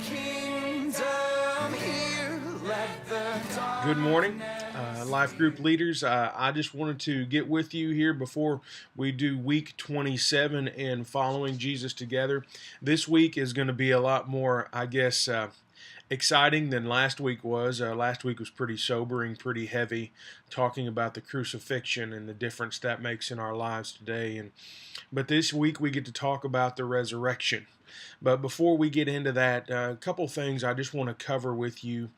kingdom here, let the Good morning, Life Group leaders. I just wanted to get with you here before we do week 27 and following Jesus together. This week is going to be a lot more, I guess, exciting than last week was. Last week was pretty sobering, pretty heavy, talking about the crucifixion and the difference that makes in our lives today. But this week we get to talk about the resurrection. But before we get into that, a couple things I just want to cover with you.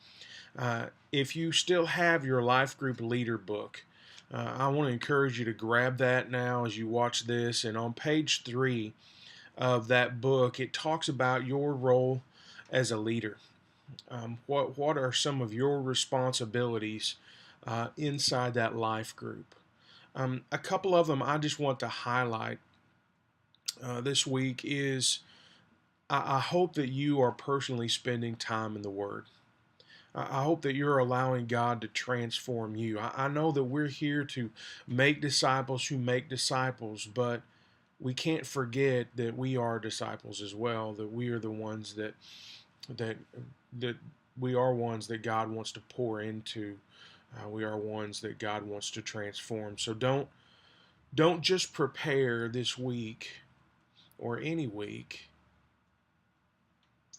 If you still have your Life Group Leader book, I want to encourage you to grab that now as you watch this. And on page 3 of that book, it talks about your role as a leader. What are some of your responsibilities inside that life group? A couple of them I just want to highlight this week is I hope that you are personally spending time in the Word. I hope that you're allowing God to transform you. I know that we're here to make disciples who make disciples, but we can't forget that we are disciples as well. That we are the ones that that we are ones that God wants to pour into. We are ones that God wants to transform. So don't just prepare this week or any week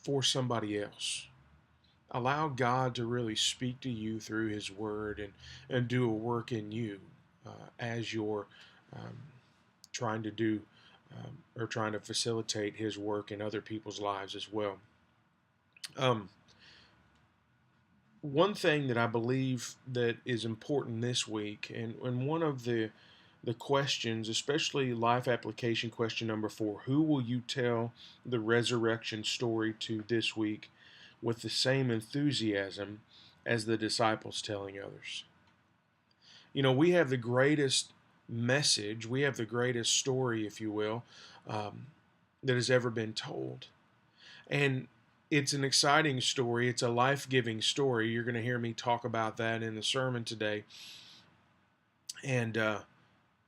for somebody else. Allow God to really speak to you through His Word and do a work in you as you're um, trying to do or trying to facilitate His work in other people's lives as well. Um, One thing that I believe that is important this week, and one of the questions, especially life application question number 4, who will you tell the resurrection story to this week with the same enthusiasm as the disciples telling others? You know, we have the greatest message, we have the greatest story, if you will, um, that has ever been told. And it's an exciting story. It's a life giving story. You're going to hear me talk about that in the sermon today. And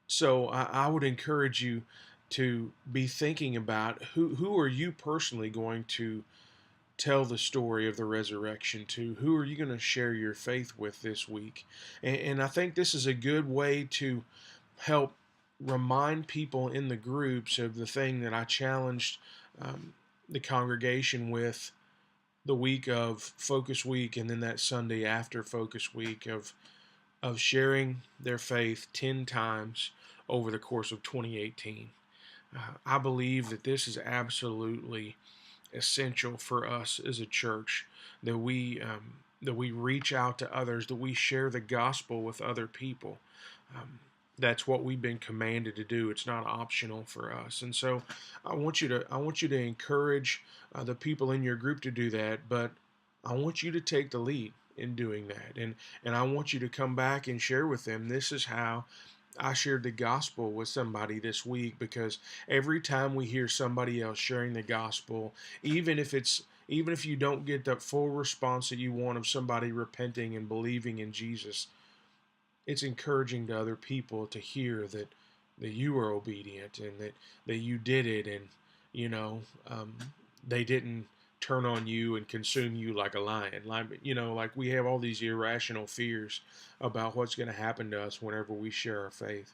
so I would encourage you to be thinking about who are you personally going to tell the story of the resurrection to? Who are you going to share your faith with this week? And I think this is a good way to help remind people in the groups of the thing that I challenged the congregation with the week of Focus Week and then that Sunday after Focus Week of sharing their faith 10 times over the course of 2018. I believe that this is absolutely essential for us as a church, that we reach out to others, that we share the gospel with other people. Um, that's what we've been commanded to do. It's not optional for us, and so I want you to encourage the people in your group to do that. But I want you to take the lead in doing that, and I want you to come back and share with them. This is how I shared the gospel with somebody this week, because every time we hear somebody else sharing the gospel, even if you don't get the full response that you want of somebody repenting and believing in Jesus, it's encouraging to other people to hear that you were obedient and that you did it, and you know they didn't turn on you and consume you like a lion. Like we have all these irrational fears about what's going to happen to us whenever we share our faith.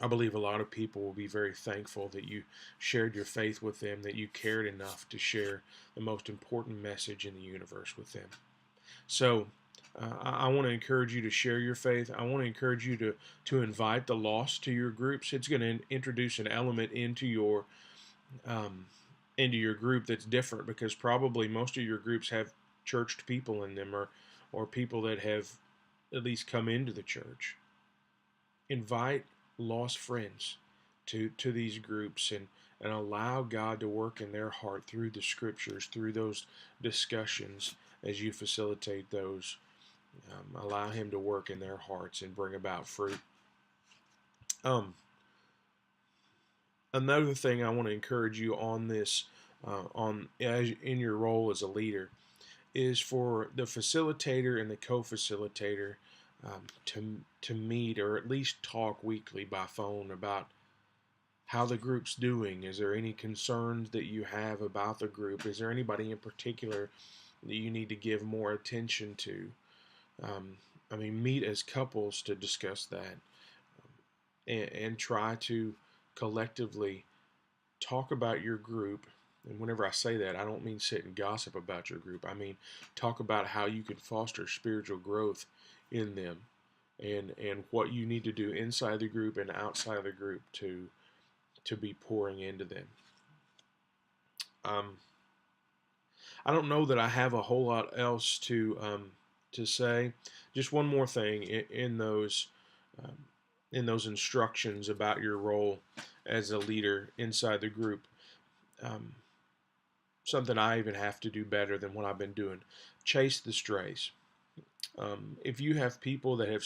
I believe a lot of people will be very thankful that you shared your faith with them, that you cared enough to share the most important message in the universe with them. So I want to encourage you to share your faith. I want to encourage you to invite the lost to your groups. It's going to introduce an element um, into your group that's different, because probably most of your groups have churched people in them, or people that have at least come into the church. Invite lost friends to these groups, and allow God to work in their heart through the scriptures, through those discussions as you facilitate those. Allow Him to work in their hearts and bring about fruit. Um, Another thing I want to encourage you on this, in your role as a leader, is for the facilitator and the co-facilitator to meet, or at least talk weekly by phone, about how the group's doing. Is there any concerns that you have about the group? Is there anybody in particular that you need to give more attention to? Um, I mean, meet as couples to discuss that, and try to collectively talk about your group. And whenever I say that, I don't mean sit and gossip about your group. I mean talk about how you can foster spiritual growth in them, and what you need to do inside the group and outside of the group to be pouring into them. Um, I don't know that I have a whole lot else to say. Just one more thing um, in those instructions about your role as a leader inside the group. Um, Something I even have to do better than what I've been doing. Chase the strays. If you have people that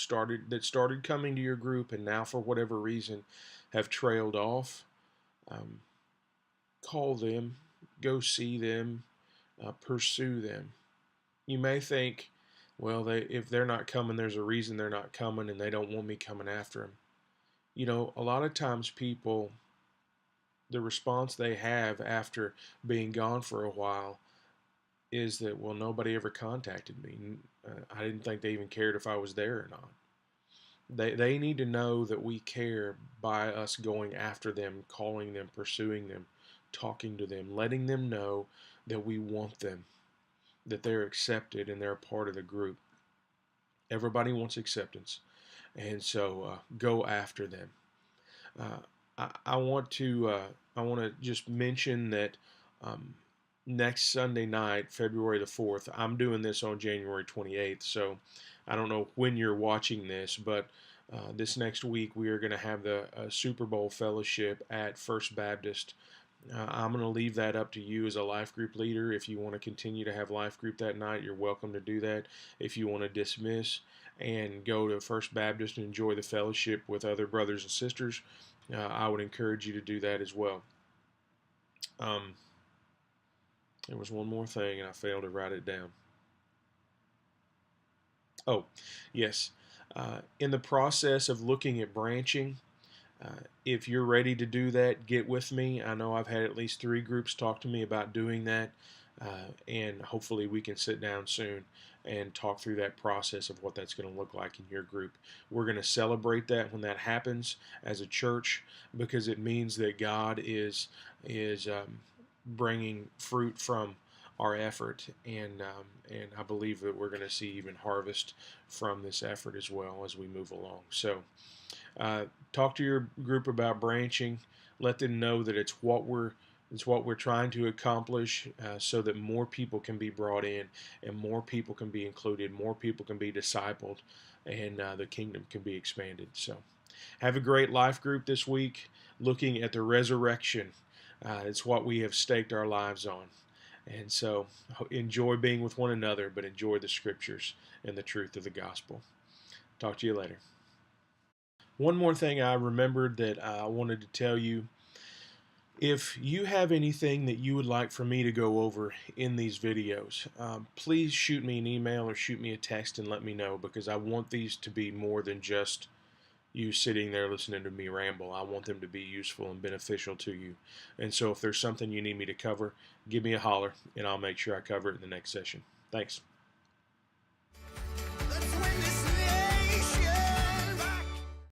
started coming to your group and now for whatever reason have trailed off, um, call them, go see them, pursue them. You may think, well, if they're not coming, there's a reason they're not coming, and they don't want me coming after them. A lot of times people, the response they have after being gone for a while is that, well, nobody ever contacted me. I didn't think they even cared if I was there or not. They need to know that we care by us going after them, calling them, pursuing them, talking to them, letting them know that we want them, that they're accepted and they're a part of the group. Everybody wants acceptance, and so go after them. Uh, I want to just mention that um, next Sunday night, February the 4th, I'm doing this on January 28th. So I don't know when you're watching this, but this next week we are going to have the Super Bowl fellowship at First Baptist. I'm going to leave that up to you as a life group leader. If you want to continue to have life group that night, you're welcome to do that. If you want to dismiss and go to First Baptist and enjoy the fellowship with other brothers and sisters, I would encourage you to do that as well. Um, there was one more thing, and I failed to write it down. Oh, yes. In the process of looking at branching, if you're ready to do that, get with me. I know I've had at least 3 groups talk to me about doing that, and hopefully we can sit down soon and talk through that process of what that's going to look like in your group. We're going to celebrate that when that happens as a church, because it means that God is bringing fruit from our effort, and I believe that we're going to see even harvest from this effort as well as we move along. So talk to your group about branching. Let them know that it's what we're trying to accomplish, so that more people can be brought in and more people can be included, more people can be discipled, and the kingdom can be expanded. So have a great life group this week, looking at the resurrection. It's what we have staked our lives on. And so enjoy being with one another, but enjoy the scriptures and the truth of the gospel. Talk to you later. One more thing I remembered that I wanted to tell you. If you have anything that you would like for me to go over in these videos, please shoot me an email or shoot me a text and let me know, because I want these to be more than just you sitting there listening to me ramble. I want them to be useful and beneficial to you. And so if there's something you need me to cover, give me a holler and I'll make sure I cover it in the next session. Thanks.